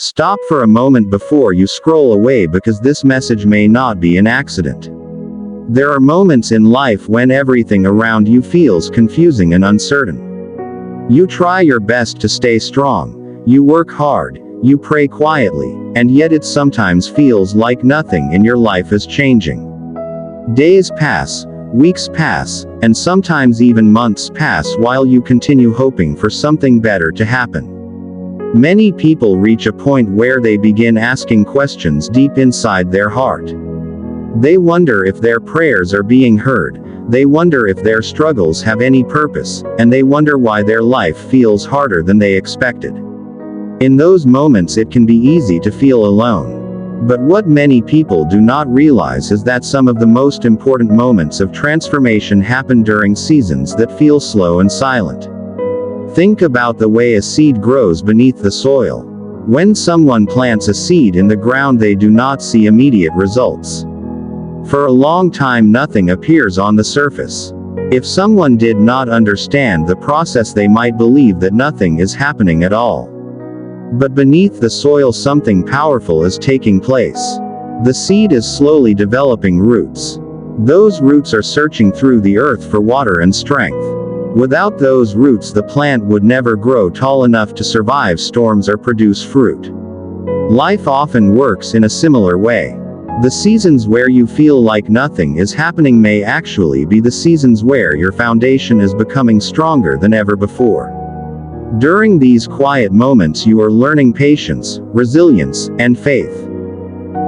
Stop for a moment before you scroll away because this message may not be an accident. There are moments in life when everything around you feels confusing and uncertain. You try your best to stay strong, you work hard, you pray quietly, and yet it sometimes feels like nothing in your life is changing. Days pass, weeks pass, and sometimes even months pass while you continue hoping for something better to happen. Many people reach a point where they begin asking questions deep inside their heart. They wonder if their prayers are being heard, they wonder if their struggles have any purpose, and they wonder why their life feels harder than they expected. In those moments it can be easy to feel alone. But what many people do not realize is that some of the most important moments of transformation happen during seasons that feel slow and silent. Think about the way a seed grows beneath the soil. When someone plants a seed in the ground, they do not see immediate results. For a long time nothing appears on the surface. If someone did not understand the process, they might believe that nothing is happening at all. But beneath the soil something powerful is taking place. The seed is slowly developing roots. Those roots are searching through the earth for water and strength. Without those roots the plant would never grow tall enough to survive storms or produce fruit. Life often works in a similar way. The seasons where you feel like nothing is happening may actually be the seasons where your foundation is becoming stronger than ever before. During these quiet moments you are learning patience, resilience, and faith.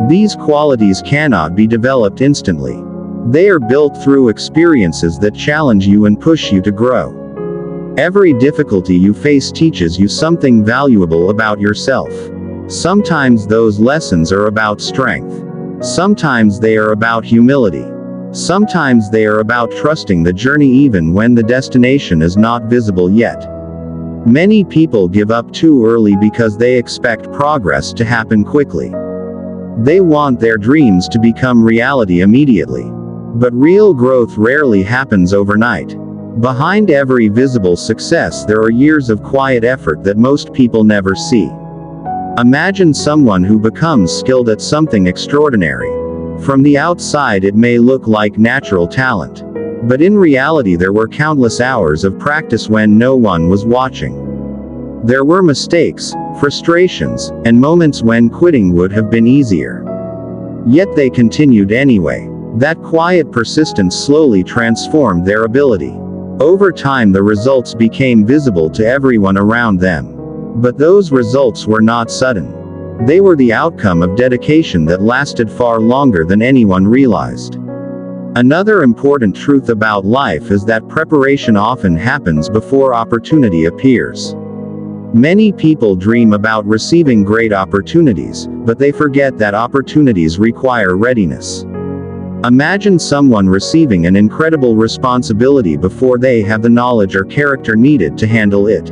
These qualities cannot be developed instantly. They are built through experiences that challenge you and push you to grow. Every difficulty you face teaches you something valuable about yourself. Sometimes those lessons are about strength. Sometimes they are about humility. Sometimes they are about trusting the journey even when the destination is not visible yet. Many people give up too early because they expect progress to happen quickly. They want their dreams to become reality immediately. But real growth rarely happens overnight. Behind every visible success there are years of quiet effort that most people never see. Imagine someone who becomes skilled at something extraordinary. From the outside it may look like natural talent. But in reality there were countless hours of practice when no one was watching. There were mistakes, frustrations, and moments when quitting would have been easier. Yet they continued anyway. That quiet persistence slowly transformed their ability. Over time the results became visible to everyone around them. But those results were not sudden. They were the outcome of dedication that lasted far longer than anyone realized. Another important truth about life is that preparation often happens before opportunity appears. Many people dream about receiving great opportunities, but they forget that opportunities require readiness. Imagine someone receiving an incredible responsibility before they have the knowledge or character needed to handle it.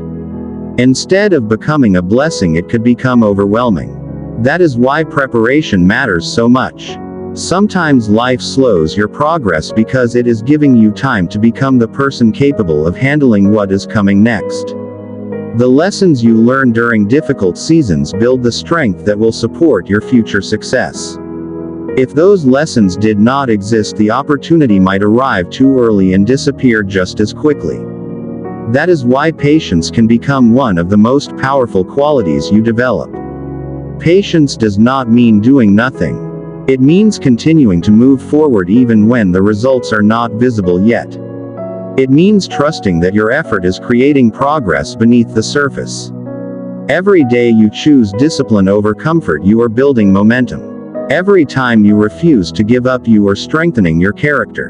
Instead of becoming a blessing, it could become overwhelming. That is why preparation matters so much. Sometimes life slows your progress because it is giving you time to become the person capable of handling what is coming next. The lessons you learn during difficult seasons build the strength that will support your future success. If those lessons did not exist, the opportunity might arrive too early and disappear just as quickly. That is why patience can become one of the most powerful qualities you develop. Patience does not mean doing nothing. It means continuing to move forward even when the results are not visible yet. It means trusting that your effort is creating progress beneath the surface. Every day you choose discipline over comfort, you are building momentum. Every time you refuse to give up, you are strengthening your character.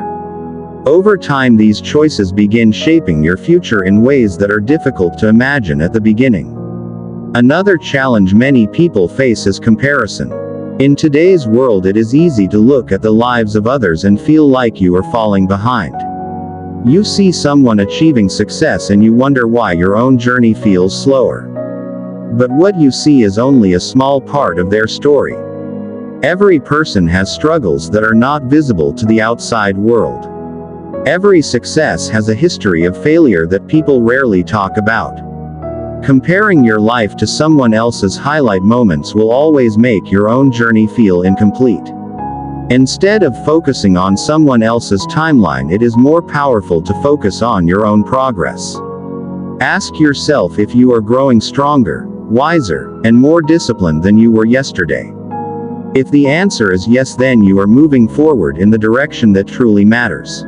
Over time these choices begin shaping your future in ways that are difficult to imagine at the beginning. Another challenge many people face is comparison. In today's world it is easy to look at the lives of others and feel like you are falling behind. You see someone achieving success and you wonder why your own journey feels slower. But what you see is only a small part of their story. Every person has struggles that are not visible to the outside world. Every success has a history of failure that people rarely talk about. Comparing your life to someone else's highlight moments will always make your own journey feel incomplete. Instead of focusing on someone else's timeline, it is more powerful to focus on your own progress. Ask yourself if you are growing stronger, wiser, and more disciplined than you were yesterday. If the answer is yes, then you are moving forward in the direction that truly matters.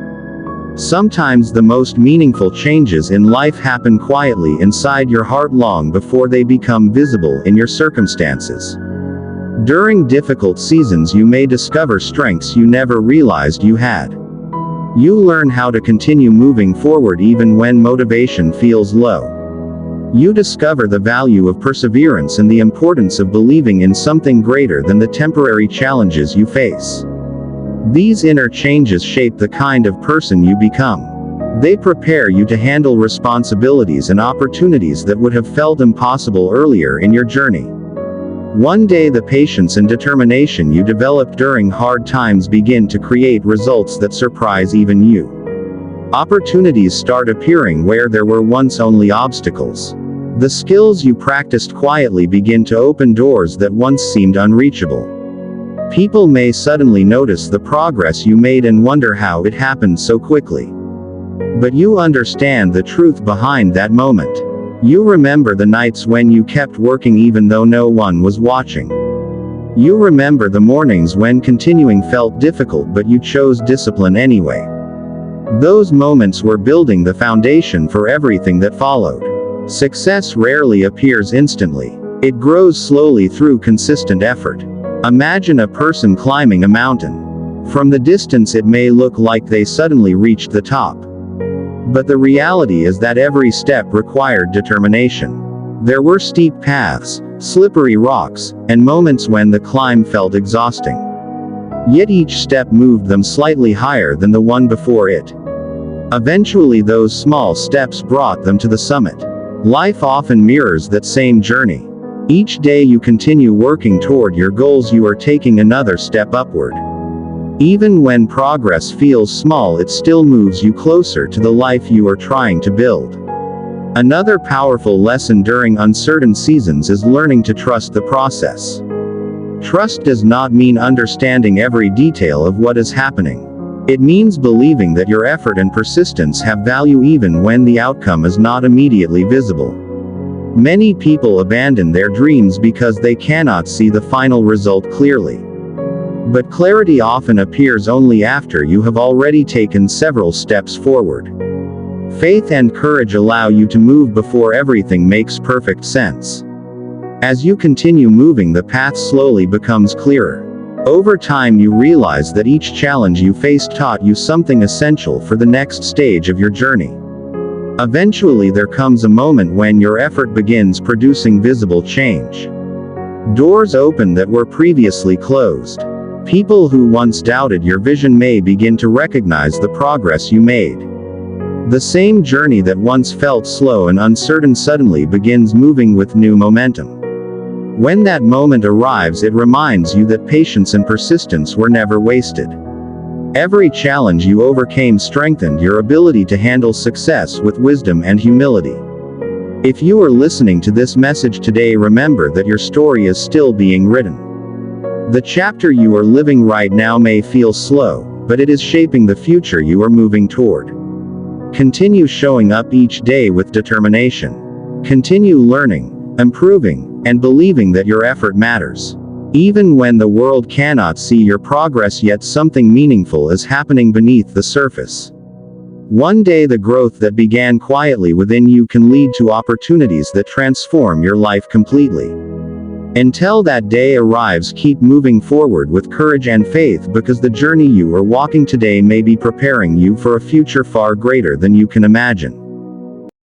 Sometimes the most meaningful changes in life happen quietly inside your heart long before they become visible in your circumstances. During difficult seasons, you may discover strengths you never realized you had. You learn how to continue moving forward even when motivation feels low. You discover the value of perseverance and the importance of believing in something greater than the temporary challenges you face. These inner changes shape the kind of person you become. They prepare you to handle responsibilities and opportunities that would have felt impossible earlier in your journey. One day, the patience and determination you developed during hard times begin to create results that surprise even you. Opportunities start appearing where there were once only obstacles. The skills you practiced quietly begin to open doors that once seemed unreachable. People may suddenly notice the progress you made and wonder how it happened so quickly. But you understand the truth behind that moment. You remember the nights when you kept working even though no one was watching. You remember the mornings when continuing felt difficult but you chose discipline anyway. Those moments were building the foundation for everything that followed. Success rarely appears instantly. It grows slowly through consistent effort. Imagine a person climbing a mountain. From the distance it may look like they suddenly reached the top. But the reality is that every step required determination. There were steep paths, slippery rocks, and moments when the climb felt exhausting. Yet each step moved them slightly higher than the one before it. Eventually those small steps brought them to the summit. Life often mirrors that same journey. Each day you continue working toward your goals, you are taking another step upward. Even when progress feels small, it still moves you closer to the life you are trying to build. Another powerful lesson during uncertain seasons is learning to trust the process. Trust does not mean understanding every detail of what is happening. It means believing that your effort and persistence have value even when the outcome is not immediately visible. Many people abandon their dreams because they cannot see the final result clearly. But clarity often appears only after you have already taken several steps forward. Faith and courage allow you to move before everything makes perfect sense. As you continue moving, the path slowly becomes clearer. Over time you realize that each challenge you faced taught you something essential for the next stage of your journey. Eventually there comes a moment when your effort begins producing visible change. Doors open that were previously closed. People who once doubted your vision may begin to recognize the progress you made. The same journey that once felt slow and uncertain suddenly begins moving with new momentum. When that moment arrives, it reminds you that patience and persistence were never wasted. Every challenge you overcame strengthened your ability to handle success with wisdom and humility. If you are listening to this message today, remember that your story is still being written. The chapter you are living right now may feel slow, but it is shaping the future you are moving toward. Continue showing up each day with determination. Continue learning, improving, and believing that your effort matters. Even when the world cannot see your progress yet, something meaningful is happening beneath the surface. One day the growth that began quietly within you can lead to opportunities that transform your life completely. Until that day arrives, keep moving forward with courage and faith, because the journey you are walking today may be preparing you for a future far greater than you can imagine.